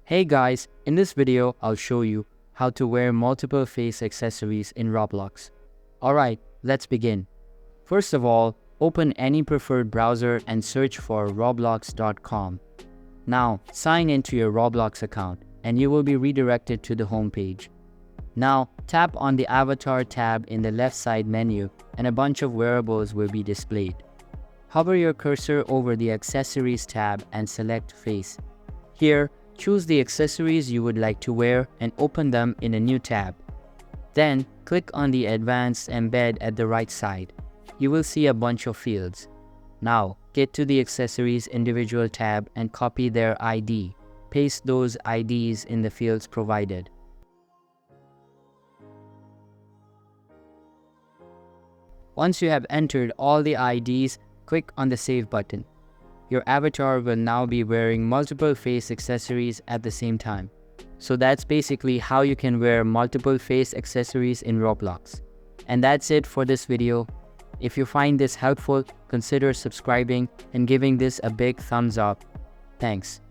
Hey guys, in this video, I'll show you how to wear multiple face accessories in Roblox. Alright, let's begin. First of all, open any preferred browser and search for roblox.com. Now, sign into your Roblox account and you will be redirected to the home page. Now, tap on the Avatar tab in the left side menu and a bunch of wearables will be displayed. Hover your cursor over the Accessories tab and select Face. Here, choose the accessories you would like to wear and open them in a new tab. Then, click on the Advanced Embed at the right side. You will see a bunch of fields. Now, get to the Accessories individual tab and copy their ID. Paste those IDs in the fields provided. Once you have entered all the IDs, click on the Save button. Your avatar will now be wearing multiple face accessories at the same time. So that's basically how you can wear multiple face accessories in Roblox. And that's it for this video. If you find this helpful, consider subscribing and giving this a big thumbs up. Thanks.